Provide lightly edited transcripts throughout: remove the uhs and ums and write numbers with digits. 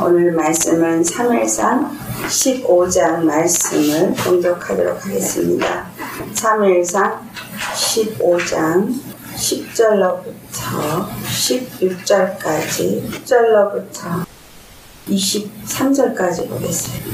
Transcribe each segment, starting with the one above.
오늘 말씀은 사무엘상 15장 말씀을 공독하도록 하겠습니다. 사무엘상 15장 10절로부터 16절까지 10절로부터 23절까지 보겠습니다.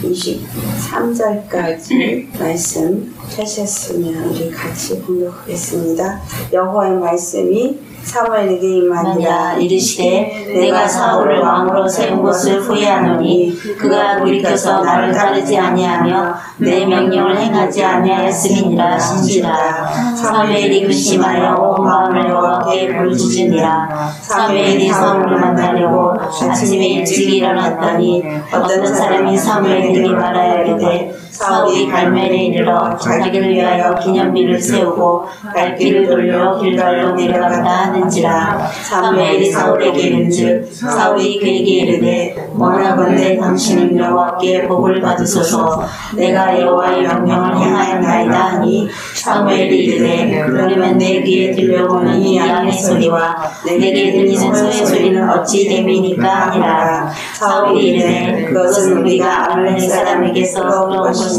23절까지 말씀 펴셨으면 우리 같이 공독하겠습니다. 여호와의 말씀이 사무엘에게 임하니라. 이르시되 내가 사울을 왕으로 세운 것을 후회하노니 그가 돌이켜서 나를 따르지 아니하며 내 명령을 행하지 아니하였음이니라. 신지라. 사무엘이 근심하여 온 마음을 여호와께 부르짖으니라. 사무엘이 사울을 만나려고 아침에 일찍 일어났더니 어떤 사람이 사무엘에게 말하여이르되 사울이 갈멜에 이르러 자기를 위하여 기념비를 세우고 발길을 돌려 길갈로 내려간다 하는지라. 사무엘이 사울에게 이른즉 사울이 그에게 이르되 원하건대 당신은 여호와께 복을 받으소서. 내가 여호와의 명령을 행하였나이다 하니 사무엘이 이르되 그러면 내 귀에 들려오는 이 양의 소리와 내게 들리는 소의 소리는 어찌 됨이니까 하니라. 사울이 이르되 그것은 우리가 아말렉 사람에게서 얻어온 것인데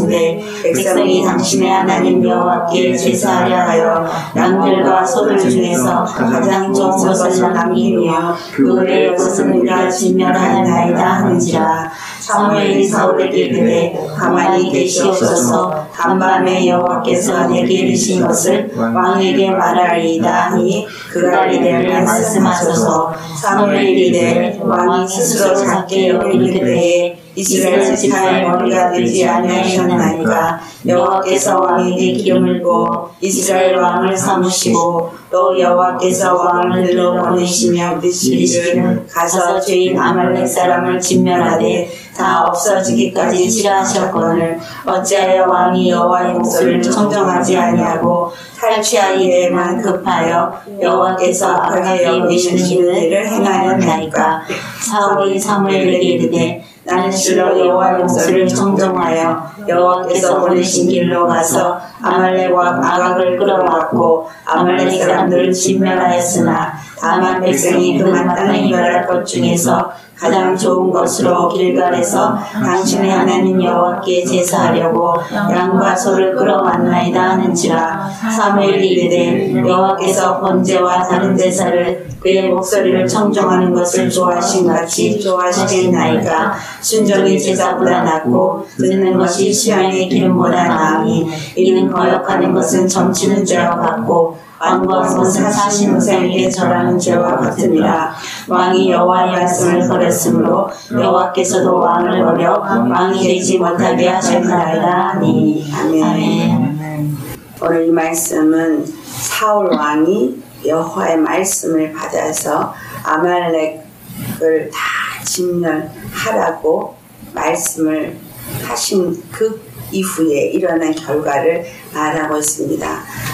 백성이 당신의 하나님 여호와께 제사하려 하여 양들과 소들 중에서 가장 좋은 것을 남기며 그 외의 것은 우리가 진멸하였나이다 하는지라. 사무엘이 사울에게 이르되 가만히 계시옵소서. 간밤에 여호와께서 내게 이르신 것을 왕에게 말하리이다 하니 그가 이르되 말씀하소서. 사무엘이 이르되 왕이 스스로 작게 여기는 그때에 이스라엘 지파의 머리가 되지 아니하셨나이까. 여호와께서 왕에게 기름을 부어 이스라엘 왕을 삼으시고 또 여호와께서 왕을 들러보내시며 이르시기를 가서 죄인 아말렉 사람을 진멸하되 다 없어지기까지 싫어하셨거늘 어찌하여 왕이 여호와의 목소리를 청정하지 아니하고 탈취하기에만 급하여 여호와께서 악하게 여기시는 일을 행하였나이까. 사울이 사무엘에게 이르되 나는 실로 여호와의 목소리를 청정하여 여호와께서 보내신 길로 가서 아말렉 왕 아각을 끌어왔고 아말렉 사람들을 진멸하였으나 다만 백성이 그 마땅히 멸할 것 중에서 가장 좋은 것으로 길갈에서 당신의 하나님 여호와께 제사하려고 양과 소를 끌어왔나이다 하는지라. 사무엘이 이르되 여호와께서 번제와 다른 제사를 그의 목소리를 청정하는 것을 좋아하신 같이 좋아하시겠나이까. 순종이 제사보다 낫고 듣는 것이 심양의 기름보다 나으니 이는 거역하는 것은 점치는 죄와 같고 완고한 것은 사신 우상에게 절하는 죄와 같으니라. 왕이 여호와의 말씀을 버렸으므로 여호와께서도 왕을 버려 왕이 되지 못하게 하셨나이다 하니. 아멘. 오늘 이 말씀은 사울 왕이 여호와의 말씀을 받아서 아말렉을 다 진멸하라고 말씀을 하신 그 이후에 일어난 결과를 말하고 있습니다.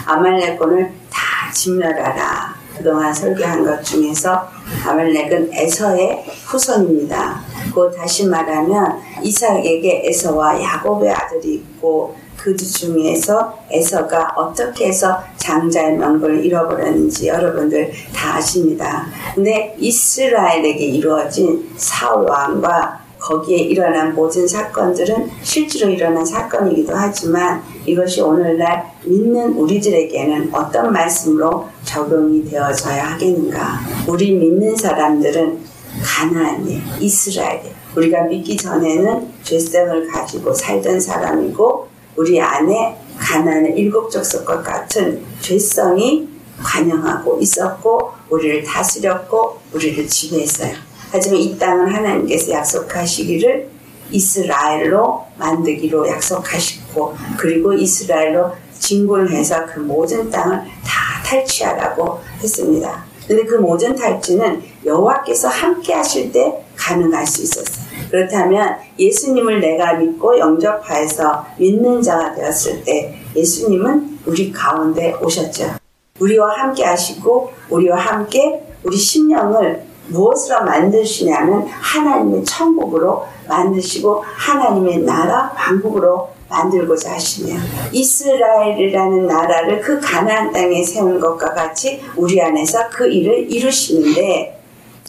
아말렉군을 다 진멸하라. 그동안 설교한 것 중에서 아말렉은 에서의 후손입니다. 그 다시 말하면 이삭에게 에서와 야곱의 아들이 있고 그 중에서 에서가 어떻게 해서 장자의 명분을 잃어버렸는지 여러분들 다 아십니다. 근데 이스라엘에게 이루어진 사울 왕과 거기에 일어난 모든 사건들은 실제로 일어난 사건이기도 하지만 이것이 오늘날 믿는 우리들에게는 어떤 말씀으로 적용이 되어져야 하겠는가. 우리 믿는 사람들은 가나안에 이스라엘에 우리가 믿기 전에는 죄성을 가지고 살던 사람이고 우리 안에 가나안의 일곱 족속과 같은 죄성이 관영하고 있었고 우리를 다스렸고 우리를 지배했어요. 하지만 이 땅은 하나님께서 약속하시기를 이스라엘로 만들기로 약속하시고 그리고 이스라엘로 진군을 해서 그 모든 땅을 다 탈취하라고 했습니다. 근데 그 모든 탈취는 여호와께서 함께 하실 때 가능할 수 있었어요. 그렇다면 예수님을 내가 믿고 영접하여서 믿는 자가 되었을 때 예수님은 우리 가운데 오셨죠. 우리와 함께 하시고 우리와 함께 우리 심령을 무엇으로 만드시냐면 하나님의 천국으로 만드시고 하나님의 나라 왕국으로 만들고자 하시네요. 이스라엘이라는 나라를 그 가나안 땅에 세운 것과 같이 우리 안에서 그 일을 이루시는데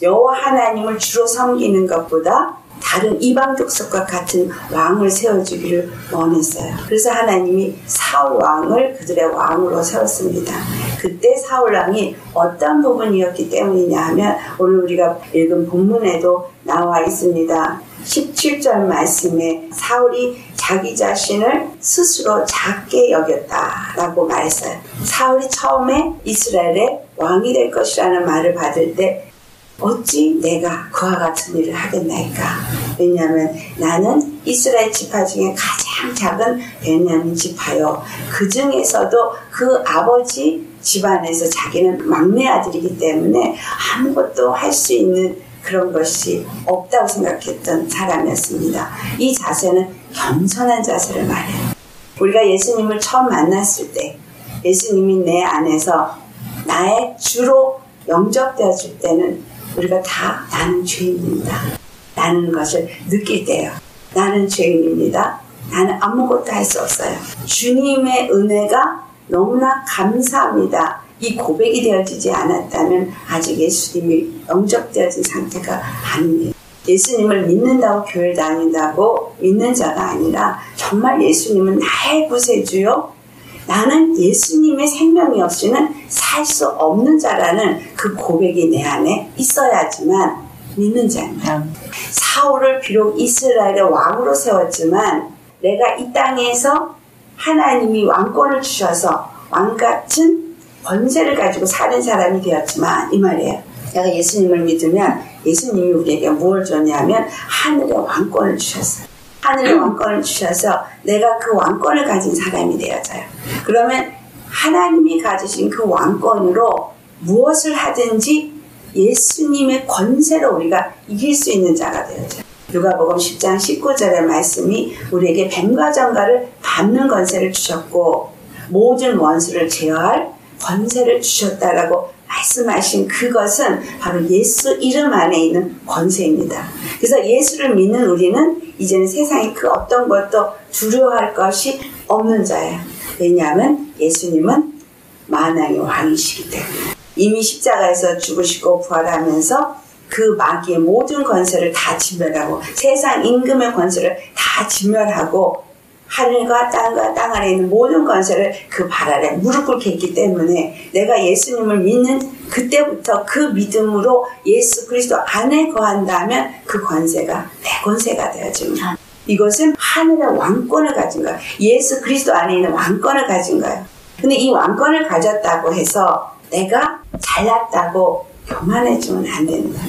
여호와 하나님을 주로 섬기는 것보다 다른 이방 족속과 같은 왕을 세워주기를 원했어요. 그래서 하나님이 사울 왕을 그들의 왕으로 세웠습니다. 그때 사울 왕이 어떤 부분이었기 때문이냐 하면 오늘 우리가 읽은 본문에도 나와 있습니다. 17절 말씀에 사울이 자기 자신을 스스로 작게 여겼다라고 말했어요. 사울이 처음에 이스라엘의 왕이 될 것이라는 말을 받을 때 어찌 내가 그와 같은 일을 하겠나이까. 왜냐하면 나는 이스라엘 지파 중에 가장 작은 베냐민 지파요. 그 중에서도 그 아버지 집안에서 자기는 막내 아들이기 때문에 아무것도 할 수 있는 그런 것이 없다고 생각했던 사람이었습니다. 이 자세는 겸손한 자세를 말해요. 우리가 예수님을 처음 만났을 때 예수님이 내 안에서 나의 주로 영접되어질 때는 우리가 다 나는 죄인입니다. 라는 것을 느낄 때요. 나는 죄인입니다. 나는 아무것도 할 수 없어요. 주님의 은혜가 너무나 감사합니다. 이 고백이 되어지지 않았다면 아직 예수님이 영접되어진 상태가 아닙니다. 예수님을 믿는다고 교회 다닌다고 믿는 자가 아니라 정말 예수님은 나의 구세주요. 나는 예수님의 생명이 없이는 살 수 없는 자라는 그 고백이 내 안에 있어야지만 믿는 자입니다. 사울을 비록 이스라엘의 왕으로 세웠지만 내가 이 땅에서 하나님이 왕권을 주셔서 왕같은 권세를 가지고 사는 사람이 되었지만 이 말이에요. 내가 예수님을 믿으면 예수님이 우리에게 무엇을 줬냐면 하늘의 왕권을 주셨어요. 하늘의 왕권을 주셔서 내가 그 왕권을 가진 사람이 되어져요. 그러면 하나님이 가지신 그 왕권으로 무엇을 하든지 예수님의 권세로 우리가 이길 수 있는 자가 되어져요. 누가복음 10장 19절의 말씀이 우리에게 뱀과 정갈을 밟는 권세를 주셨고 모든 원수를 제어할 권세를 주셨다라고 말씀하신 그것은 바로 예수 이름 안에 있는 권세입니다. 그래서 예수를 믿는 우리는 이제는 세상에 그 어떤 것도 두려워할 것이 없는 자예요. 왜냐하면 예수님은 만왕의 왕이시기 때문에 이미 십자가에서 죽으시고 부활하면서 그 마귀의 모든 권세를 다 진멸하고 세상 임금의 권세를 다 진멸하고 하늘과 땅과 땅 아래 있는 모든 권세를 그 발 아래 무릎 꿇게 했기 때문에 내가 예수님을 믿는 그때부터 그 믿음으로 예수 그리스도 안에 거한다면 그 권세가 내 권세가 되어집니다. 이것은 하늘의 왕권을 가진 거예요. 예수 그리스도 안에 있는 왕권을 가진 거예요. 근데 이 왕권을 가졌다고 해서 내가 잘났다고 교만해지면 안 된다.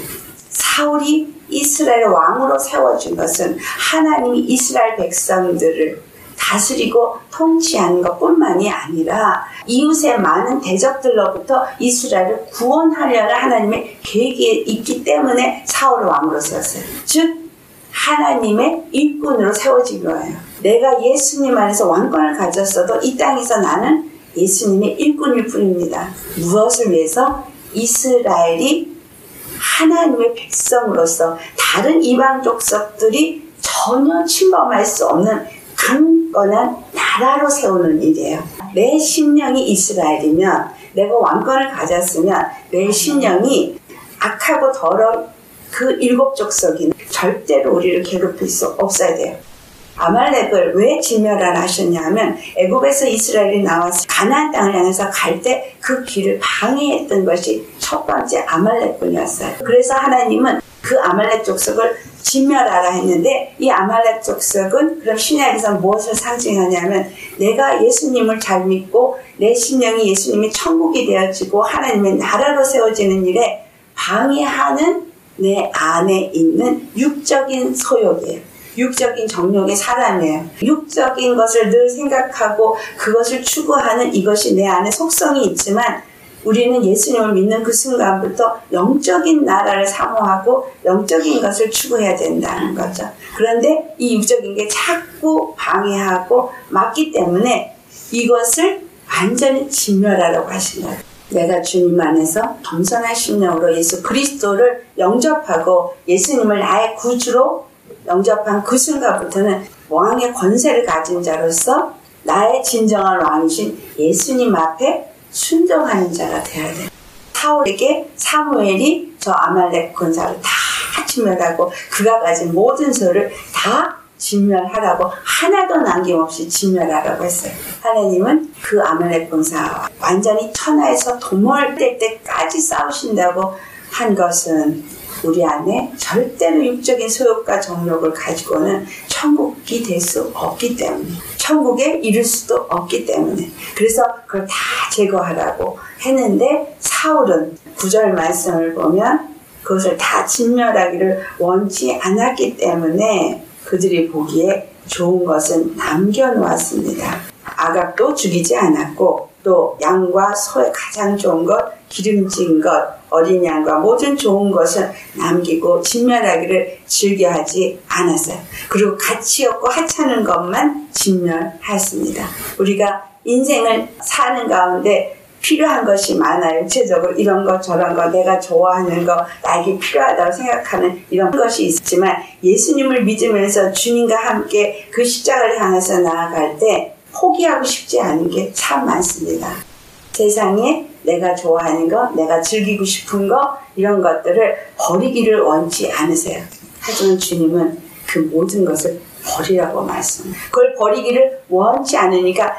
사울이 이스라엘 왕으로 세워준 것은 하나님이 이스라엘 백성들을 다스리고 통치하는 것뿐만이 아니라 이웃의 많은 대적들로부터 이스라엘을 구원하려는 하나님의 계획이 있기 때문에 사울을 왕으로 세웠어요. 즉 하나님의 일꾼으로 세워진 거예요. 내가 예수님 안에서 왕권을 가졌어도 이 땅에서 나는 예수님의 일꾼일 뿐입니다. 무엇을 위해서? 이스라엘이 하나님의 백성으로서 다른 이방 족속들이 전혀 침범할 수 없는 강건한 나라로 세우는 일이에요. 내 심령이 이스라엘이면 내가 왕권을 가졌으면 내 심령이 악하고 더러운 그 일곱 족속이 절대로 우리를 괴롭힐 수 없어야 돼요. 아말렉을 왜 진멸하라 하셨냐면 애굽에서 이스라엘이 나와서 가나안 땅을 향해서 갈 때 그 길을 방해했던 것이 첫 번째 아말렉군이었어요. 그래서 하나님은 그 아말렉 족속을 진멸하라 했는데 이 아말렉 족속은 그럼 신약에서 무엇을 상징하냐면 내가 예수님을 잘 믿고 내 심령이 예수님의 천국이 되어지고 하나님의 나라로 세워지는 일에 방해하는 내 안에 있는 육적인 소욕이에요. 육적인 정욕의 사람이에요. 육적인 것을 늘 생각하고 그것을 추구하는 이것이 내 안에 속성이 있지만 우리는 예수님을 믿는 그 순간부터 영적인 나라를 사모하고 영적인 것을 추구해야 된다는 거죠. 그런데 이 육적인 게 자꾸 방해하고 막기 때문에 이것을 완전히 진멸하라고 하신 거예요. 내가 주님 안에서 겸손한 심령으로 예수 그리스도를 영접하고 예수님을 나의 구주로 영접한 그 순간부터는 왕의 권세를 가진 자로서 나의 진정한 왕이신 예수님 앞에 순종하는 자가 되어야 돼요. 사울에게 사무엘이 저 아말렉 군사를 다 다 진멸하고 그가 가진 모든 소를 다 진멸하라고 하나도 남김없이 진멸하라고 했어요. 하나님은 그 아말렉 군사와 완전히 천하에서 도몰 뗄 때까지 싸우신다고 한 것은 우리 안에 절대로 육적인 소욕과 정욕을 가지고는 천국이 될 수 없기 때문에, 천국에 이룰 수도 없기 때문에, 그래서 그걸 다 제거하라고 했는데 사울은 9절 말씀을 보면 그것을 다 진멸하기를 원치 않았기 때문에 그들이 보기에 좋은 것은 남겨놓았습니다. 아갑도 죽이지 않았고 또 양과 소의 가장 좋은 것, 기름진 것, 어린 양과 모든 좋은 것을 남기고 진멸하기를 즐겨하지 않았어요. 그리고 가치 없고 하찮은 것만 진멸했습니다. 우리가 인생을 사는 가운데 필요한 것이 많아요. 육체적으로 이런 거 저런 거 내가 좋아하는 거 나에게 필요하다고 생각하는 이런 것이 있지만 예수님을 믿으면서 주님과 함께 그 십자가를 향해서 나아갈 때 포기하고 싶지 않은 게 참 많습니다. 세상에 내가 좋아하는 거, 내가 즐기고 싶은 거 이런 것들을 버리기를 원치 않으세요. 하지만 주님은 그 모든 것을 버리라고 말씀해요. 그걸 버리기를 원치 않으니까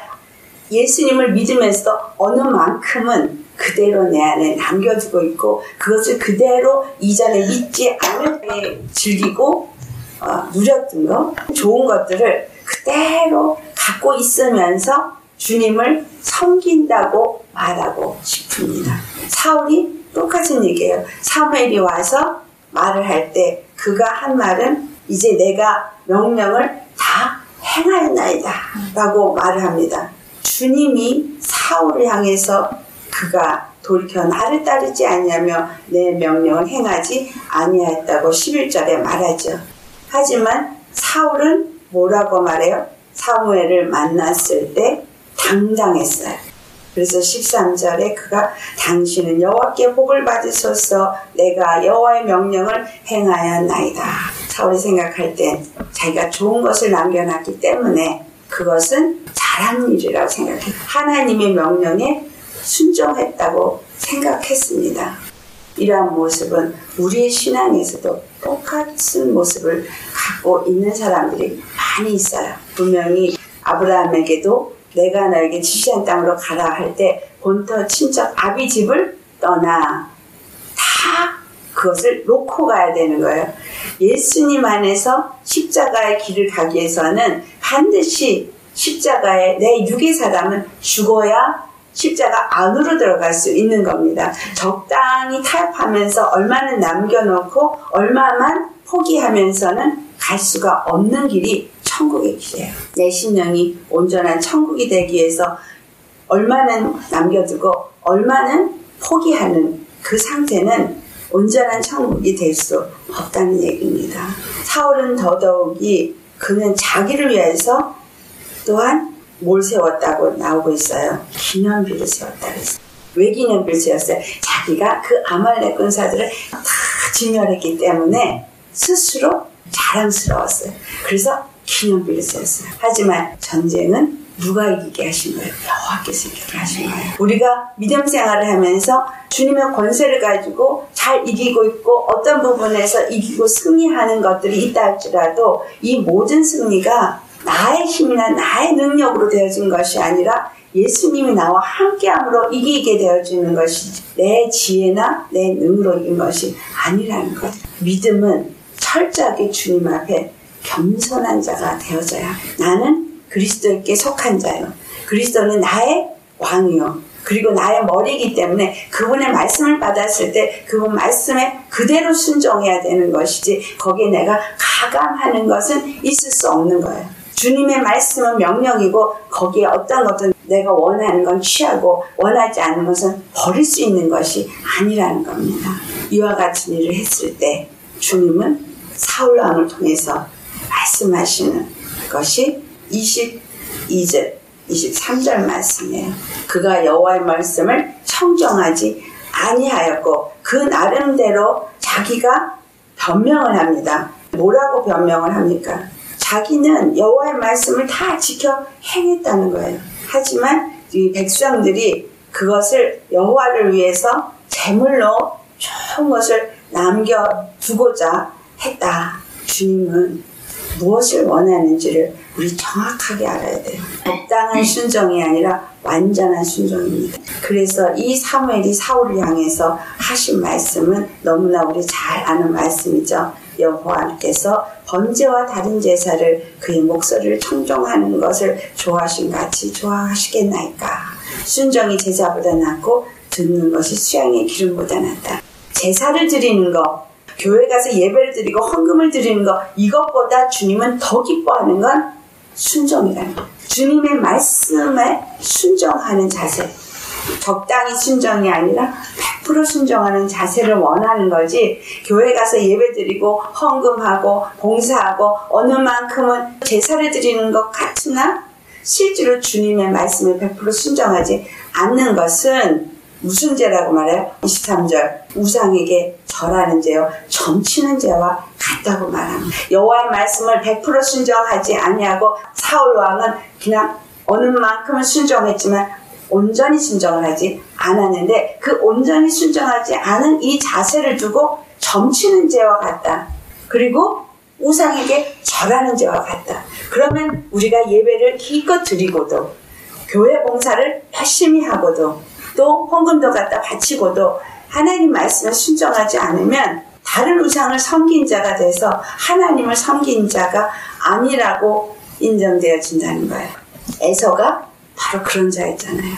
예수님을 믿으면서도 어느 만큼은 그대로 내 안에 남겨두고 있고 그것을 그대로 이전에 믿지 않을 때 즐기고 누렸던 거, 좋은 것들을 그대로 갖고 있으면서 주님을 섬긴다고 말하고 싶습니다. 사울이 똑같은 얘기예요. 사무엘이 와서 말을 할 때 그가 한 말은 이제 내가 명령을 다 행하였나이다 라고 말을 합니다. 주님이 사울을 향해서 그가 돌이켜 나를 따르지 아니하며 내 명령을 행하지 아니하였다고 11절에 말하죠. 하지만 사울은 뭐라고 말해요? 사무엘을 만났을 때 당당했어요. 그래서 13절에 그가 당신은 여호와께 복을 받으소서 내가 여호와의 명령을 행하였나이다. 사울이 생각할 땐 자기가 좋은 것을 남겨놨기 때문에 그것은 잘한 일이라고 생각해요. 하나님의 명령에 순종했다고 생각했습니다. 이러한 모습은 우리의 신앙에서도 똑같은 모습을 갖고 있는 사람들이 많이 있어요. 분명히 아브라함에게도 내가 너에게 지시한 땅으로 가라 할 때 본토 친척 아비 집을 떠나 다 그것을 놓고 가야 되는 거예요. 예수님 안에서 십자가의 길을 가기 위해서는 반드시 십자가에 내 육의 사람은 죽어야 십자가 안으로 들어갈 수 있는 겁니다. 적당히 타협하면서 얼마는 남겨놓고 얼마만 포기하면서는 갈 수가 없는 길이 천국의 길이에요. 내 심령이 온전한 천국이 되기 위해서 얼마는 남겨두고 얼마는 포기하는 그 상태는 온전한 천국이 될 수 없다는 얘기입니다. 사울은 더더욱이 그는 자기를 위해서 또한 뭘 세웠다고 나오고 있어요. 기념비를 세웠다 그랬어요. 왜 기념비를 세웠어요? 자기가 그 아말렉 군사들을 다 진멸했기 때문에 스스로 자랑스러웠어요. 그래서 기념비를 세웠어요. 하지만 전쟁은 누가 이기게 하신 거예요? 여호와께서 이기게 하신 거예요. 우리가 믿음 생활을 하면서 주님의 권세를 가지고 잘 이기고 있고 어떤 부분에서 이기고 승리하는 것들이 있다 할지라도 이 모든 승리가 나의 힘이나 나의 능력으로 되어진 것이 아니라 예수님이 나와 함께함으로 이기게 되어지는 것이지 내 지혜나 내 능으로 이긴 것이 아니라는 것. 믿음은 철저하게 주님 앞에 겸손한 자가 되어져야 나는 그리스도께 속한 자요. 그리스도는 나의 왕이요. 그리고 나의 머리이기 때문에 그분의 말씀을 받았을 때 그분 말씀에 그대로 순종해야 되는 것이지 거기에 내가 가감하는 것은 있을 수 없는 거예요. 주님의 말씀은 명령이고 거기에 어떤 것든 내가 원하는 건 취하고 원하지 않는 것은 버릴 수 있는 것이 아니라는 겁니다. 이와 같은 일을 했을 때 주님은 사울 왕을 통해서 말씀하시는 것이 22절, 23절 말씀이에요. 그가 여호와의 말씀을 청정하지 아니하였고 그 나름대로 자기가 변명을 합니다. 뭐라고 변명을 합니까? 자기는 여호와의 말씀을 다 지켜 행했다는 거예요. 하지만 이 백성들이 그것을 여호와를 위해서 제물로 좋은 것을 남겨두고자 했다. 주님은 무엇을 원하는지를 우리 정확하게 알아야 돼요. 적당한 순종이 아니라 완전한 순종입니다. 그래서 이 사무엘이 사울을 향해서 하신 말씀은 너무나 우리 잘 아는 말씀이죠. 여호와께서 번제와 다른 제사를 그의 목소리를 청종하는 것을 좋아하신 같이 좋아하시겠나이까. 순종이 제사보다 낫고 듣는 것이 수양의 기름보다 낫다. 제사를 드리는 것, 교회 가서 예배를 드리고 헌금을 드리는 것, 이것보다 주님은 더 기뻐하는 건 순종이라는 거예요. 주님의 말씀에 순종하는 자세, 적당히 순종이 아니라 100% 순종하는 자세를 원하는 거지. 교회 가서 예배 드리고 헌금하고 봉사하고 어느 만큼은 제사를 드리는 것 같으나 실제로 주님의 말씀에 100% 순종하지 않는 것은 무슨 죄라고 말해요? 23절 우상에게 절하는 죄요 점치는 죄와 같다고 말합니다. 여호와의 말씀을 100% 순종하지 아니하고 사울 왕은 그냥 어느 만큼은 순종했지만 온전히 순종을 하지 않았는데 그 온전히 순종하지 않은 이 자세를 두고 점치는 죄와 같다. 그리고 우상에게 절하는 죄와 같다. 그러면 우리가 예배를 기껏 드리고도 교회 봉사를 열심히 하고도 또 헌금도 갖다 바치고도 하나님 말씀에 순종하지 않으면 다른 우상을 섬긴 자가 돼서 하나님을 섬긴 자가 아니라고 인정되어진다는 거예요. 에서가 바로 그런 자였잖아요.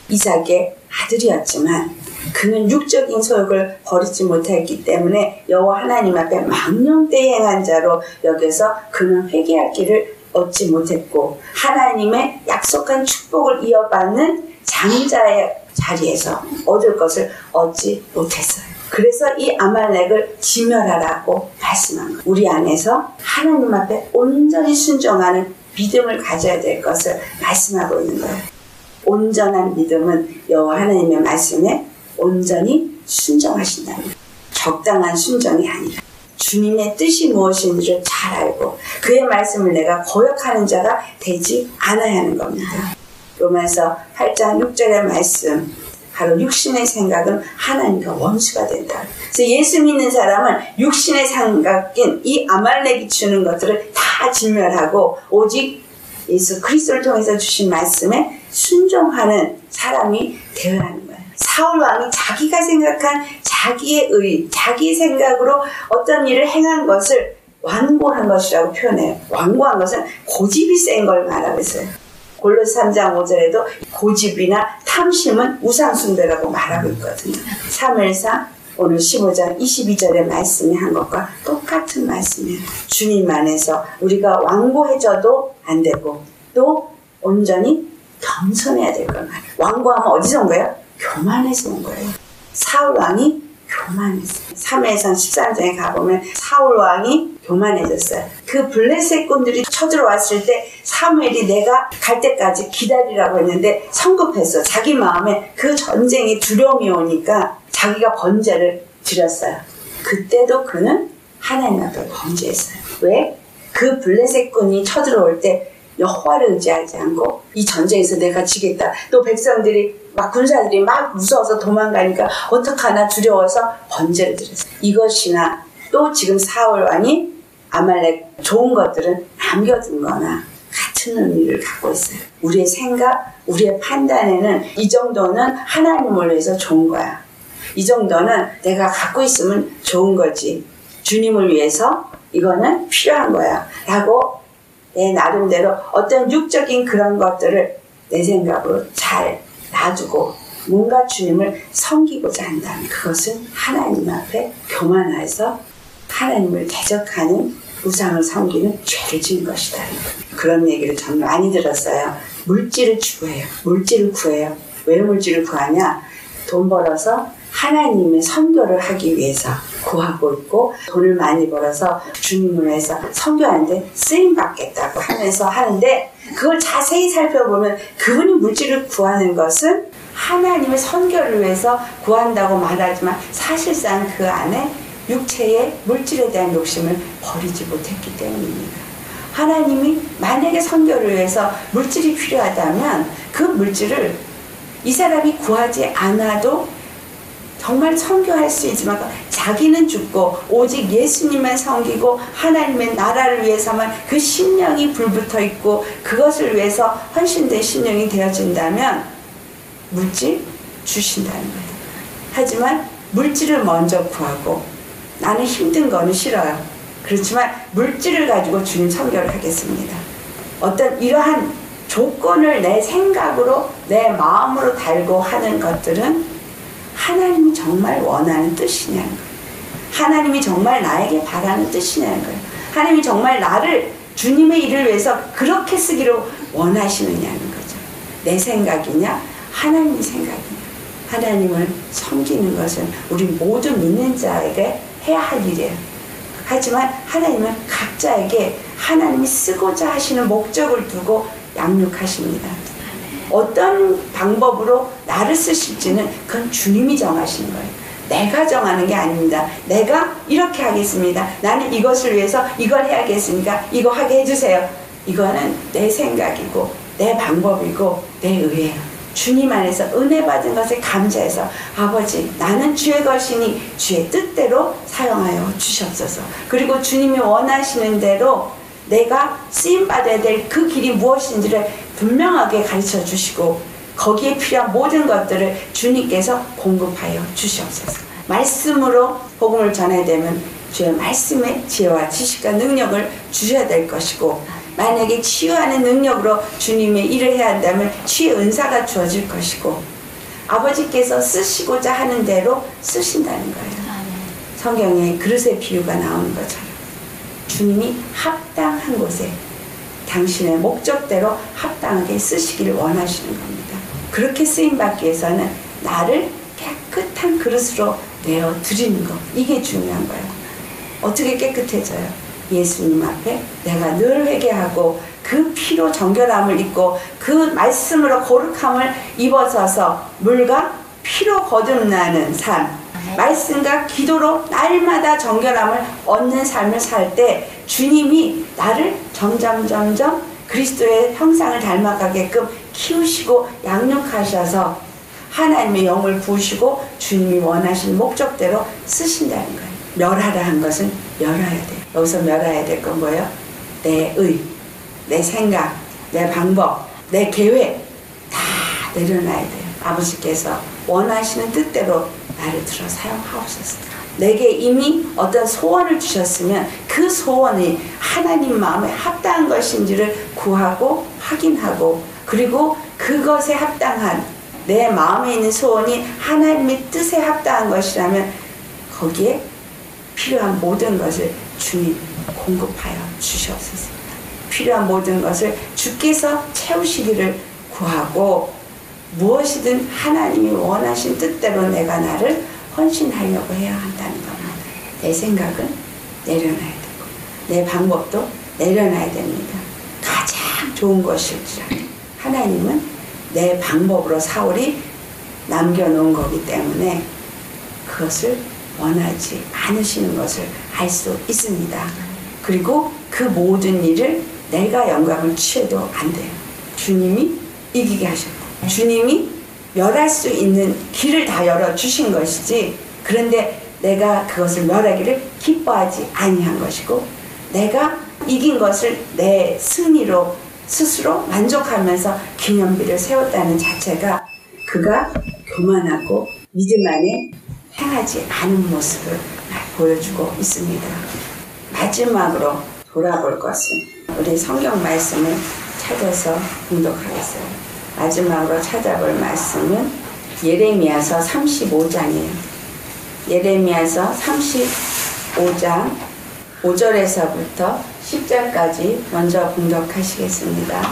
이삭의 아들이었지만 그는 육적인 소욕을 버리지 못했기 때문에 여호와 하나님 앞에 망령되이 행한 자로 여겨서 그는 회개할 길을 얻지 못했고 하나님의 약속한 축복을 이어받는 장자의 자리에서 얻을 것을 얻지 못했어요. 그래서 이 아말렉을 진멸하라고 말씀한 거예요. 우리 안에서 하나님 앞에 온전히 순종하는 믿음을 가져야 될 것을 말씀하고 있는 거예요. 온전한 믿음은 여호와 하나님의 말씀에 온전히 순종하신다는 거예요. 적당한 순종이 아니라 주님의 뜻이 무엇인지를 잘 알고 그의 말씀을 내가 거역하는 자가 되지 않아야 하는 겁니다. 로마서 8장 6절의 말씀, 바로 육신의 생각은 하나님과 원수가 된다. 그래서 예수 믿는 사람은 육신의 생각인 이 아말렉이 주는 것들을 다 진멸하고 오직 예수 그리스도를 통해서 주신 말씀에 순종하는 사람이 되어야 하는 거예요. 사울 왕이 자기가 생각한 자기의 의, 자기의 생각으로 어떤 일을 행한 것을 완고한 것이라고 표현해요. 완고한 것은 고집이 센 걸 말하고 있어요. 골로새 3장 5절에도 고집이나 탐심은 우상숭배라고 말하고 있거든요. 사무엘상 오늘 15장 22절의 말씀이 한 것과 똑같은 말씀이에요. 주님 안에서 우리가 완고해져도 안 되고 또 온전히 겸손해야 될 걸 말이에요. 완고하면 어디서 온 거예요? 교만에서 온 거예요. 사울 왕이 교만했어요. 사무엘상 13장에 가보면 사울 왕이 교만해졌어요. 그 블레셋군들이 쳐들어왔을 때 사무엘이 내가 갈 때까지 기다리라고 했는데 성급했어. 자기 마음에 그 전쟁이 두려움이 오니까 자기가 번제를 드렸어요. 그때도 그는 하나님 앞에 범죄했어요. 왜? 그 블레셋군이 쳐들어올 때 여호와를 의지하지 않고 이 전쟁에서 내가 지겠다. 또 백성들이 막 군사들이 막 무서워서 도망가니까 어떡하나 두려워서 번제를 드렸어요. 이것이나 또 지금 사울 왕이 아말렉 좋은 것들은 남겨둔 거나 같은 의미를 갖고 있어요. 우리의 생각, 우리의 판단에는 이 정도는 하나님을 위해서 좋은 거야. 이 정도는 내가 갖고 있으면 좋은 거지. 주님을 위해서 이거는 필요한 거야. 라고 내 나름대로 어떤 육적인 그런 것들을 내 생각으로 잘 놔두고 뭔가 주님을 섬기고자 한다면 그것은 하나님 앞에 교만해서 하나님을 대적하는 우상을 섬기는 죄를 지은 것이다. 그런 얘기를 전 많이 들었어요. 물질을 추구해요. 물질을 구해요. 왜 물질을 구하냐? 돈 벌어서 하나님의 선교를 하기 위해서 구하고 있고 돈을 많이 벌어서 주님을 위해서 선교하는데 쓰임받겠다고 하면서 하는데 그걸 자세히 살펴보면 그분이 물질을 구하는 것은 하나님의 선교를 위해서 구한다고 말하지만 사실상 그 안에 육체의 물질에 대한 욕심을 버리지 못했기 때문입니다. 하나님이 만약에 선교를 위해서 물질이 필요하다면 그 물질을 이 사람이 구하지 않아도 정말 선교할 수 있지만 자기는 죽고 오직 예수님만 섬기고 하나님의 나라를 위해서만 그 심령이 불붙어 있고 그것을 위해서 헌신된 심령이 되어진다면 물질 주신다는 거예요. 하지만 물질을 먼저 구하고 나는 힘든 거는 싫어요. 그렇지만 물질을 가지고 주님 선교를 하겠습니다. 어떤 이러한 조건을 내 생각으로 내 마음으로 달고 하는 것들은 하나님이 정말 원하는 뜻이냐는 거예요. 하나님이 정말 나에게 바라는 뜻이냐는 거예요. 하나님이 정말 나를 주님의 일을 위해서 그렇게 쓰기를 원하시느냐는 거죠. 내 생각이냐 하나님의 생각이냐. 하나님을 섬기는 것은 우리 모든 믿는 자에게 해야 할 일이에요. 하지만 하나님은 각자에게 하나님이 쓰고자 하시는 목적을 두고 양육하십니다. 어떤 방법으로 나를 쓰실지는 그건 주님이 정하시는 거예요. 내가 정하는 게 아닙니다. 내가 이렇게 하겠습니다. 나는 이것을 위해서 이걸 해야겠으니까 이거 하게 해주세요. 이거는 내 생각이고 내 방법이고 내 의예요. 주님 안에서 은혜 받은 것에 감사해서 아버지 나는 주의 것이니 주의 뜻대로 사용하여 주시옵소서. 그리고 주님이 원하시는 대로 내가 쓰임받아야 될 그 길이 무엇인지를 분명하게 가르쳐 주시고 거기에 필요한 모든 것들을 주님께서 공급하여 주시옵소서. 말씀으로 복음을 전해야 되면 주의 말씀의 지혜와 지식과 능력을 주셔야 될 것이고 만약에 치유하는 능력으로 주님의 일을 해야 한다면 치유의 은사가 주어질 것이고 아버지께서 쓰시고자 하는 대로 쓰신다는 거예요. 성경에 그릇의 비유가 나오는 것처럼 주님이 합당한 곳에 당신의 목적대로 합당하게 쓰시기를 원하시는 겁니다. 그렇게 쓰임받기 위해서는 나를 깨끗한 그릇으로 내어드리는 것, 이게 중요한 거예요. 어떻게 깨끗해져요? 예수님 앞에 내가 늘 회개하고 그 피로 정결함을 입고 그 말씀으로 거룩함을 입어서서 물과 피로 거듭나는 삶, 말씀과 기도로 날마다 정결함을 얻는 삶을 살 때 주님이 나를 점점 그리스도의 형상을 닮아가게끔 키우시고 양육하셔서 하나님의 영을 부으시고 주님이 원하시는 목적대로 쓰신다는 거예요. 멸하라 한 것은 멸해야 돼요. 여기서 멸해야 될 건 뭐예요? 내 의, 내 생각, 내 방법, 내 계획 다 내려놔야 돼요. 아버지께서 원하시는 뜻대로 나를 들어 사용하옵소서. 내게 이미 어떤 소원을 주셨으면 그 소원이 하나님 마음에 합당한 것인지를 구하고 확인하고 그리고 그것에 합당한 내 마음에 있는 소원이 하나님의 뜻에 합당한 것이라면 거기에 필요한 모든 것을 주님 공급하여 주시옵소서. 필요한 모든 것을 주께서 채우시기를 구하고 무엇이든 하나님이 원하신 뜻대로 내가 나를 헌신하려고 해야 한다는 겁니다. 내 생각은 내려놔야 되고 내 방법도 내려놔야 됩니다. 가장 좋은 것일지라도 하나님은 내 방법으로 사울이 남겨놓은 거기 때문에 그것을 원하지 않으시는 것을 알 수 있습니다. 그리고 그 모든 일을 내가 영감을 취해도 안 돼요. 주님이 이기게 하셨고 주님이 멸할 수 있는 길을 다 열어주신 것이지 그런데 내가 그것을 멸하기를 기뻐하지 아니한 것이고 내가 이긴 것을 내 승리로 스스로 만족하면서 기념비를 세웠다는 자체가 그가 교만하고 믿음 안에 행하지 않은 모습을 보여주고 있습니다. 마지막으로 돌아볼 것은 우리 성경 말씀을 찾아서 봉독하겠어요. 마지막으로 찾아볼 말씀은 예레미야서 35장이에요. 예레미야서 35장 5절에서부터 10절까지 먼저 봉독하시겠습니다.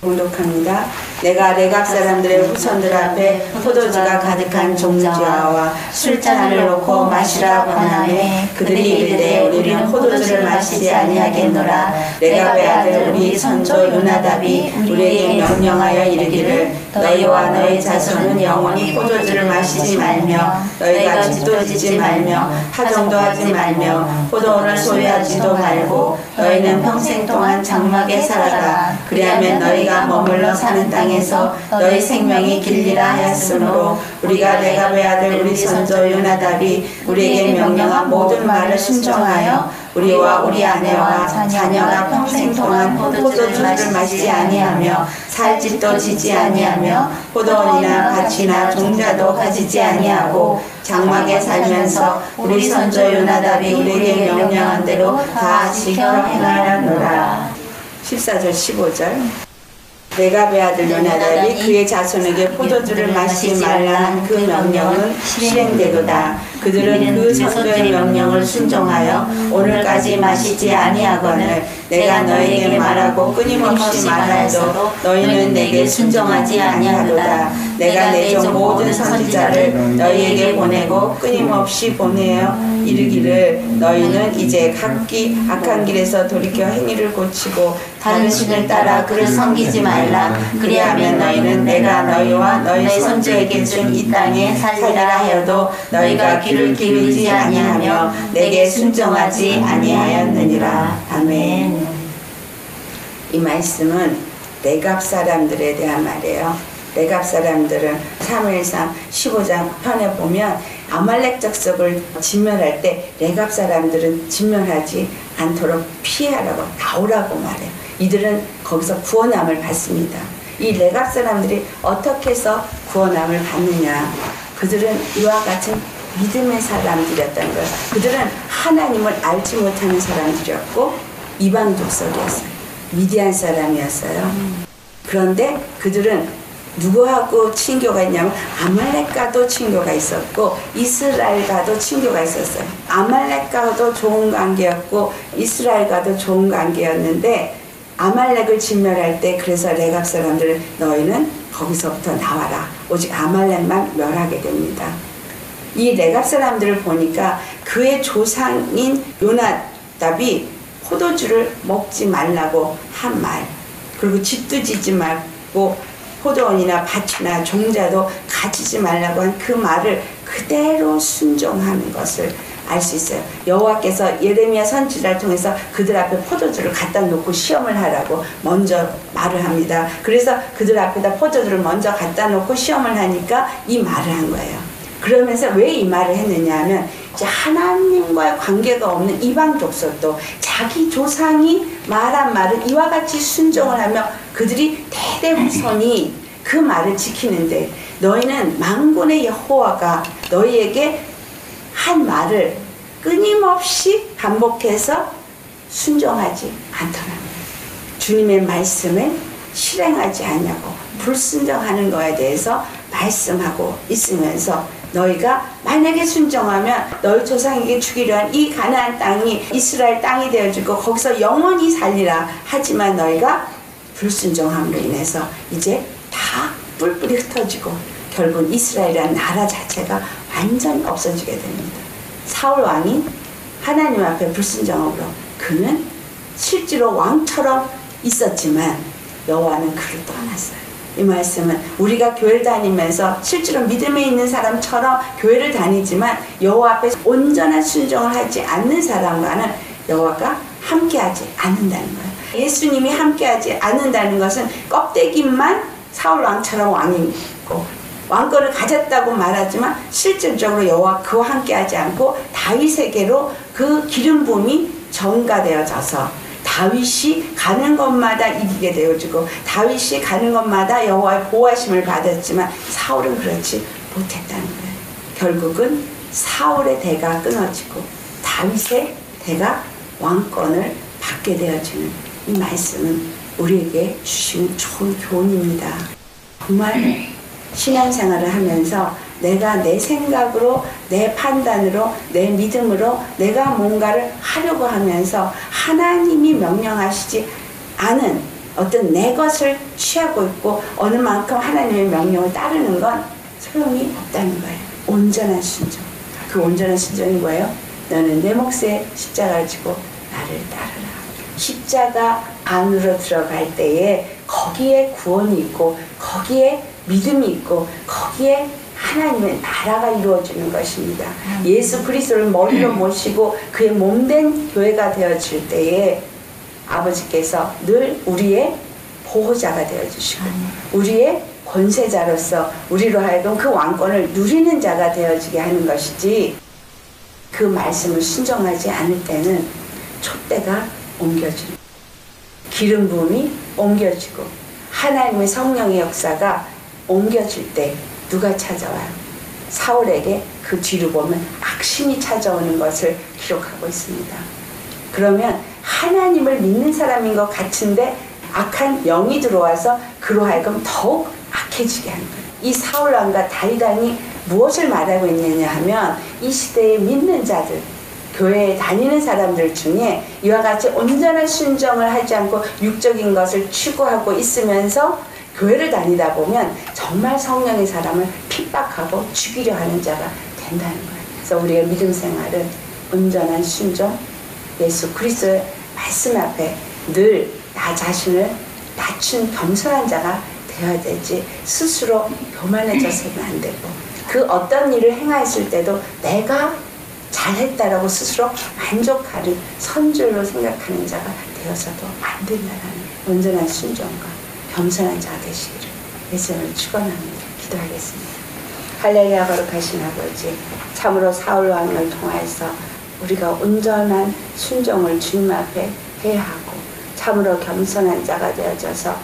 봉독합니다. 내가 레갑 사람들의 후손들 앞에 포도주가 가득한 종주와와 술잔을 놓고 마시라 권하매 그들이 이르되 우리는 포도주를 마시지 아니하겠노라. 레갑의 아들 우리 선조 요나답이 우리에게 명령하여 이르기를 너희와 너희 자손은 영원히 포도주를 마시지 말며 너희가 집도 짓지 말며 하정도 하지 말며 포도원을 소유하지도 말고 너희는 평생 동안 장막에 살아라. 그리하면 너희가 머물러 사는 땅에서 너희 생명이 길리라 하였으므로 우리가 레갑의 아들 우리 선조 요나답이 우리에게 명령한 모든 말을 순종하여 우리와 우리 아내와 자녀가 평생 동안 포도주를 마시지 아니하며 살 집도 짓지 아니하며 포도원이나 밭이나 종자도 가지지 아니하고 장막에 살면서 우리 선조 요나답이 우리에게 명령한 대로 다 지켜 행하노라. 14절 15절 레갑의 아들 요나답이 그의 자손에게 포도주를 마시지 말라는 그 명령은 실행되도다. 그들은 그 선조의 명령을 순종하여 오늘까지 마시지 아니하거늘 내가 너희에게 말하고 끊임없이 말하여도 너희는 내게 순종하지 아니하도다. 내가 내 종 모든 선지자를 너희에게 보내고 끊임없이 보내어 이르기를 너희는 이제 각기 악한 길에서 돌이켜 행위를 고치고 다른 신을 따라 그를 섬기지 말라. 그리하면 너희는 내가 너희와 너희 선조에게 준 이 땅에 살리라 하여도 너희가 귀를 기울이지 아니하며 내게 순종하지 아니하였느니라. 아멘. 이 말씀은 레갑 사람들에 대한 말이에요. 레갑 사람들은 사무엘상 15장 편에 보면 아말렉 족속을 진멸할 때 레갑 사람들은 진멸하지 않도록 피하라고 나오라고 말해요. 이들은 거기서 구원함을 받습니다. 이 레갑 사람들이 어떻게 해서 구원함을 받느냐? 그들은 이와 같은 믿음의 사람들이었다는 거예요. 그들은 하나님을 알지 못하는 사람들이었고 이방 족속이었어요. 미디안 사람이었어요. 그런데 그들은 누구하고 친교가 있냐면 아말렉과도 친교가 있었고 이스라엘과도 친교가 있었어요. 아말렉과도 좋은 관계였고 이스라엘과도 좋은 관계였는데 아말렉을 진멸할 때 그래서 레갑 사람들은 너희는 거기서부터 나와라. 오직 아말렉만 멸하게 됩니다. 이 레갑 사람들을 보니까 그의 조상인 요나답이 포도주를 먹지 말라고 한 말, 그리고 집도 짓지 말고 포도원이나 밭이나 종자도 가지지 말라고 한 그 말을 그대로 순종하는 것을 알 수 있어요. 여호와께서 예레미야 선지자를 통해서 그들 앞에 포도주를 갖다 놓고 시험을 하라고 먼저 말을 합니다. 그래서 그들 앞에다 포도주를 먼저 갖다 놓고 시험을 하니까 이 말을 한 거예요. 그러면서 왜 이 말을 했느냐 하면 이제 하나님과의 관계가 없는 이방 족속도 자기 조상이 말한 말을 이와 같이 순종을 하며 그들이 대대손이 그 말을 지키는데 너희는 만군의 여호와가 너희에게 한 말을 끊임없이 반복해서 순종하지 않더라. 주님의 말씀을 실행하지 않냐고 불순종하는 거에 대해서 말씀하고 있으면서 너희가 만약에 순종하면 너희 조상에게 주기로 한 이 가나안 땅이 이스라엘 땅이 되어지고 거기서 영원히 살리라. 하지만 너희가 불순종함으로 인해서 이제 다 뿔뿔이 흩어지고 결국 이스라엘이라는 나라 자체가 완전히 없어지게 됩니다. 사울 왕이 하나님 앞에 불순종함으로 그는 실제로 왕처럼 있었지만 여호와는 그를 떠났어요. 이 말씀은 우리가 교회를 다니면서 실제로 믿음에 있는 사람처럼 교회를 다니지만 여호와 앞에 온전한 순종을 하지 않는 사람과는 여호와가 함께하지 않는다는 거예요. 예수님이 함께하지 않는다는 것은 껍데기만 사울 왕처럼 왕이고 왕권을 가졌다고 말하지만 실질적으로 여호와 그와 함께하지 않고 다윗에게로 그 기름 부음이 전가되어져서 다윗이 가는 곳마다 이기게 되어지고 다윗이 가는 곳마다 여호와의 보호하심을 받았지만 사울은 그렇지 못했다는 거예요. 결국은 사울의 대가 끊어지고 다윗의 대가 왕권을 받게 되어지는 이 말씀은 우리에게 주시는 좋은 교훈입니다. 정말 신앙생활을 하면서 내가 내 생각으로 내 판단으로 내 믿음으로 내가 뭔가를 하려고 하면서 하나님이 명령하시지 않은 어떤 내 것을 취하고 있고 어느 만큼 하나님의 명령을 따르는 건 소용이 없다는 거예요. 온전한 순종. 그 온전한 순종이 뭐예요? 너는 내 몫에 십자가를 지고 나를 따르라. 십자가 안으로 들어갈 때에 거기에 구원이 있고 거기에 믿음이 있고 거기에 하나님의 나라가 이루어지는 것입니다. 예수 그리스도를 머리로 모시고 그의 몸된 교회가 되어질 때에 아버지께서 늘 우리의 보호자가 되어주시고 우리의 권세자로서 우리로 하여금 그 왕권을 누리는 자가 되어지게 하는 것이지, 그 말씀을 순종하지 않을 때는 촛대가 옮겨지고 기름 부음이 옮겨지고 하나님의 성령의 역사가 옮겨질 때 누가 찾아와요? 사울에게 그 뒤로 보면 악신이 찾아오는 것을 기록하고 있습니다. 그러면 하나님을 믿는 사람인 것 같은데 악한 영이 들어와서 그로 하여금 더욱 악해지게 하는 거예요. 이 사울왕과 다윗왕이 무엇을 말하고 있느냐 하면, 이 시대에 믿는 자들, 교회에 다니는 사람들 중에 이와 같이 온전한 순종을 하지 않고 육적인 것을 추구하고 있으면서 교회를 다니다 보면 정말 성령의 사람을 핍박하고 죽이려 하는 자가 된다는 거예요. 그래서 우리의 믿음 생활은 온전한 순종, 예수 그리스도의 말씀 앞에 늘 나 자신을 낮춘 겸손한 자가 되어야 되지, 스스로 교만해져서는 안 되고, 그 어떤 일을 행하였을 때도 내가 잘했다라고 스스로 만족하는 선줄로 생각하는 자가 되어서도 안 된다는 온전한 순종과 겸손한 자가 되시기를 예수님을 축원합니다. 기도하겠습니다. 할렐루야. 거룩하신 아버지, 참으로 사울 왕을 통하여서 우리가 온전한 순종을 주님 앞에 해야 하고 참으로 겸손한 자가 되어져서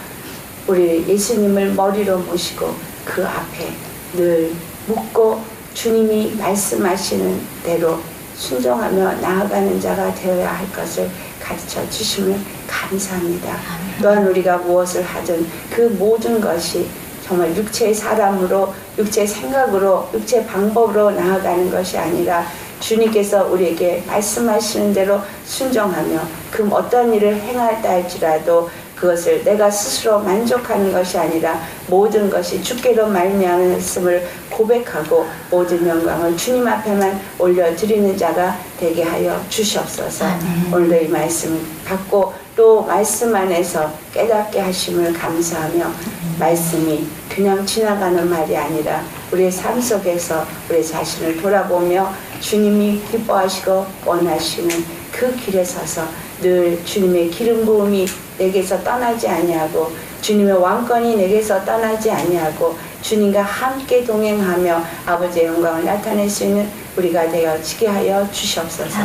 우리 예수님을 머리로 모시고 그 앞에 늘 묻고 주님이 말씀하시는 대로 순종하며 나아가는 자가 되어야 할 것을 가르쳐 주심을 감사합니다. 또한 우리가 무엇을 하든 그 모든 것이 정말 육체의 사람으로, 육체의 생각으로, 육체의 방법으로 나아가는 것이 아니라 주님께서 우리에게 말씀하시는 대로 순종하며 그 어떤 일을 행하였다 할지라도 그것을 내가 스스로 만족하는 것이 아니라 모든 것이 주께로 말미암았음을 고백하고 모든 영광을 주님 앞에만 올려드리는 자가 되게 하여 주시옵소서. 오늘도 이 말씀을 받고 또 말씀 안에서 깨닫게 하심을 감사하며 말씀이 그냥 지나가는 말이 아니라 우리의 삶 속에서 우리 자신을 돌아보며 주님이 기뻐하시고 원하시는 그 길에 서서 늘 주님의 기름 부음이 내게서 떠나지 아니하고 주님의 왕권이 내게서 떠나지 아니하고 주님과 함께 동행하며 아버지의 영광을 나타낼 수 있는 우리가 되어지게 하여 주시옵소서.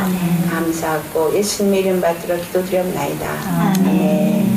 감사하고 예수님의 이름 받들어 기도드렸나이다. 아멘.